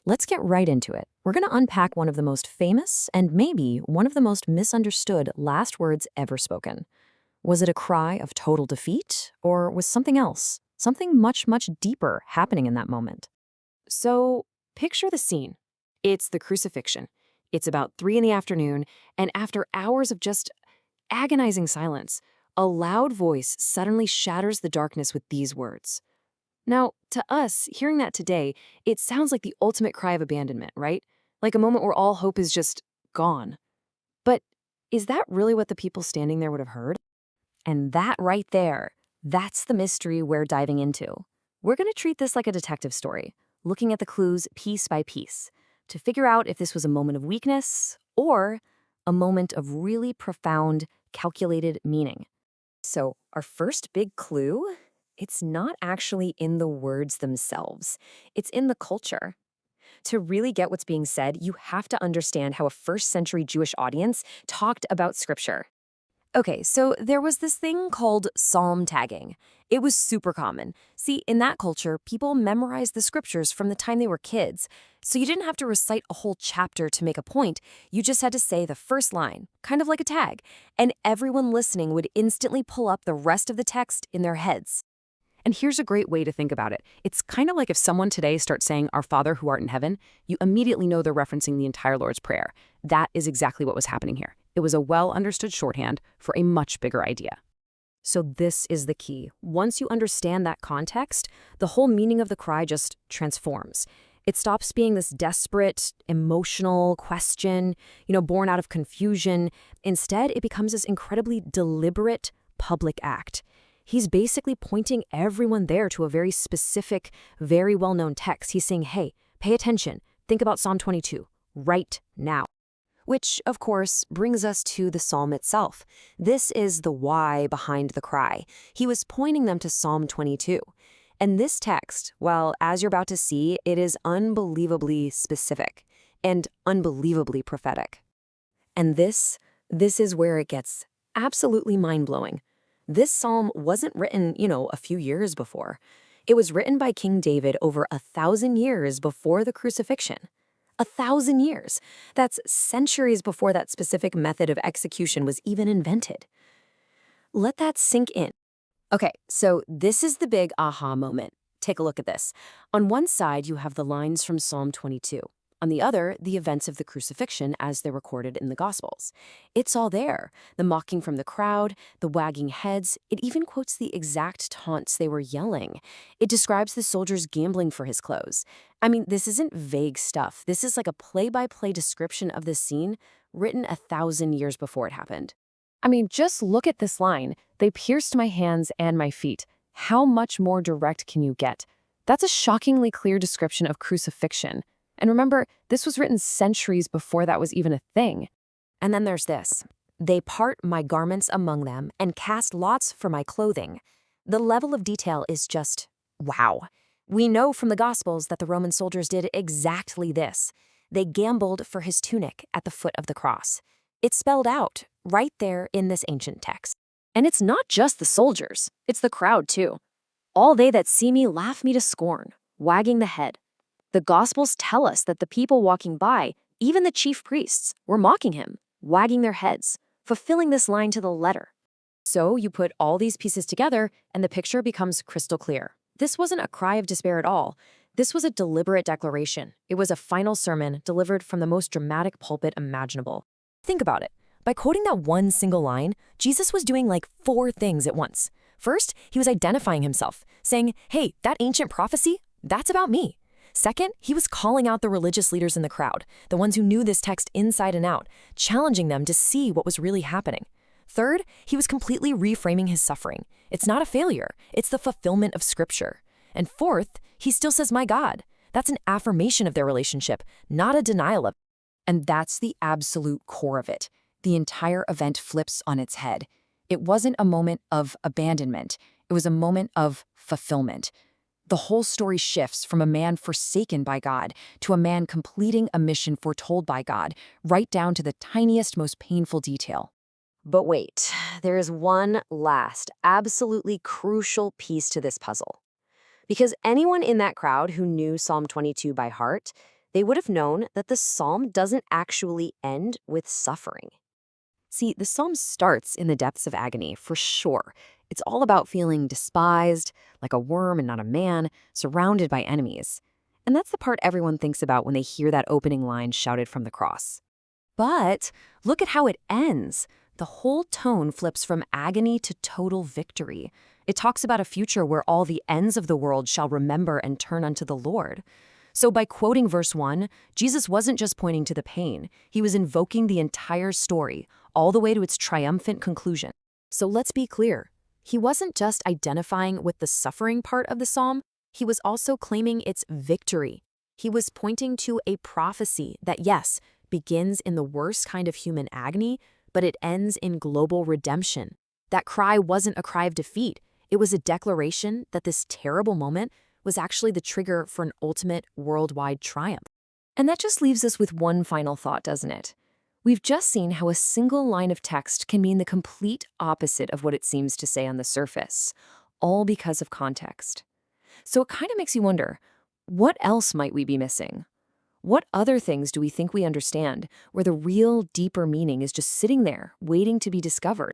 let's get right into it. We're going to unpack one of the most famous and maybe one of the most misunderstood last words ever spoken. Was it a cry of total defeat, or was something else, something much, much deeper happening in that moment? So, picture the scene. It's the crucifixion. It's about 3 in the afternoon, and after hours of just agonizing silence, a loud voice suddenly shatters the darkness with these words. Now, to us, hearing that today, it sounds like the ultimate cry of abandonment, right? Like a moment where all hope is just gone. But is that really what the people standing there would have heard? And that right there, that's the mystery we're diving into. We're going to treat this like a detective story, looking at the clues piece by piece to figure out if this was a moment of weakness or a moment of really profound, calculated meaning. So, our first big clue, it's not actually in the words themselves. It's in the culture. To really get what's being said, you have to understand how a first century Jewish audience talked about scripture. Okay, so there was this thing called psalm tagging. It was super common. See, in that culture, people memorized the scriptures from the time they were kids. So you didn't have to recite a whole chapter to make a point. You just had to say the first line, kind of like a tag. And everyone listening would instantly pull up the rest of the text in their heads. And here's a great way to think about it. It's kind of like if someone today starts saying, "Our Father who art in heaven," you immediately know they're referencing the entire Lord's Prayer. That is exactly what was happening here. It was a well-understood shorthand for a much bigger idea. So this is the key. Once you understand that context, the whole meaning of the cry just transforms. It stops being this desperate, emotional question, born out of confusion. Instead, it becomes this incredibly deliberate public act. He's basically pointing everyone there to a very specific, very well-known text. He's saying, hey, pay attention. Think about Psalm 22 right now. Which, of course, brings us to the psalm itself. This is the why behind the cry. He was pointing them to Psalm 22. And this text, well, as you're about to see, it is unbelievably specific and unbelievably prophetic. And this is where it gets absolutely mind-blowing. This psalm wasn't written, a few years before. It was written by King David over 1,000 years before the crucifixion. 1,000 years. That's centuries before that specific method of execution was even invented. Let that sink in. Okay, so this is the big aha moment. Take a look at this. On one side, you have the lines from Psalm 22. On the other, the events of the crucifixion as they're recorded in the Gospels. It's all there. The mocking from the crowd, the wagging heads. It even quotes the exact taunts they were yelling. It describes the soldiers gambling for his clothes. I mean, this isn't vague stuff. This is like a play-by-play description of the scene written 1,000 years before it happened. I mean, just look at this line. They pierced my hands and my feet. How much more direct can you get? That's a shockingly clear description of crucifixion. And remember, this was written centuries before that was even a thing. And then there's this. They part my garments among them and cast lots for my clothing. The level of detail is just wow. We know from the Gospels that the Roman soldiers did exactly this. They gambled for his tunic at the foot of the cross. It's spelled out right there in this ancient text. And it's not just the soldiers, it's the crowd too. All they that see me laugh me to scorn, wagging the head. The Gospels tell us that the people walking by, even the chief priests, were mocking him, wagging their heads, fulfilling this line to the letter. So you put all these pieces together, and the picture becomes crystal clear. This wasn't a cry of despair at all. This was a deliberate declaration. It was a final sermon delivered from the most dramatic pulpit imaginable. Think about it. By quoting that one single line, Jesus was doing like 4 things at once. First, he was identifying himself, saying, hey, that ancient prophecy, that's about me. Second, he was calling out the religious leaders in the crowd, the ones who knew this text inside and out, challenging them to see what was really happening. Third, he was completely reframing his suffering. It's not a failure, it's the fulfillment of Scripture. And fourth, he still says, my God. That's an affirmation of their relationship, not a denial of it. And that's the absolute core of it. The entire event flips on its head. It wasn't a moment of abandonment. It was a moment of fulfillment. The whole story shifts from a man forsaken by God to a man completing a mission foretold by God, right down to the tiniest, most painful detail. But wait, there is one last, absolutely crucial piece to this puzzle. Because anyone in that crowd who knew Psalm 22 by heart, they would have known that the psalm doesn't actually end with suffering. See, the psalm starts in the depths of agony, for sure. It's all about feeling despised, like a worm and not a man, surrounded by enemies. And that's the part everyone thinks about when they hear that opening line shouted from the cross. But look at how it ends. The whole tone flips from agony to total victory. It talks about a future where all the ends of the world shall remember and turn unto the Lord. So by quoting verse 1, Jesus wasn't just pointing to the pain. He was invoking the entire story, all the way to its triumphant conclusion. So let's be clear. He wasn't just identifying with the suffering part of the psalm, he was also claiming its victory. He was pointing to a prophecy that, yes, begins in the worst kind of human agony, but it ends in global redemption. That cry wasn't a cry of defeat. It was a declaration that this terrible moment was actually the trigger for an ultimate worldwide triumph. And that just leaves us with one final thought, doesn't it? We've just seen how a single line of text can mean the complete opposite of what it seems to say on the surface, all because of context. So it kind of makes you wonder, what else might we be missing? What other things do we think we understand where the real, deeper meaning is just sitting there, waiting to be discovered?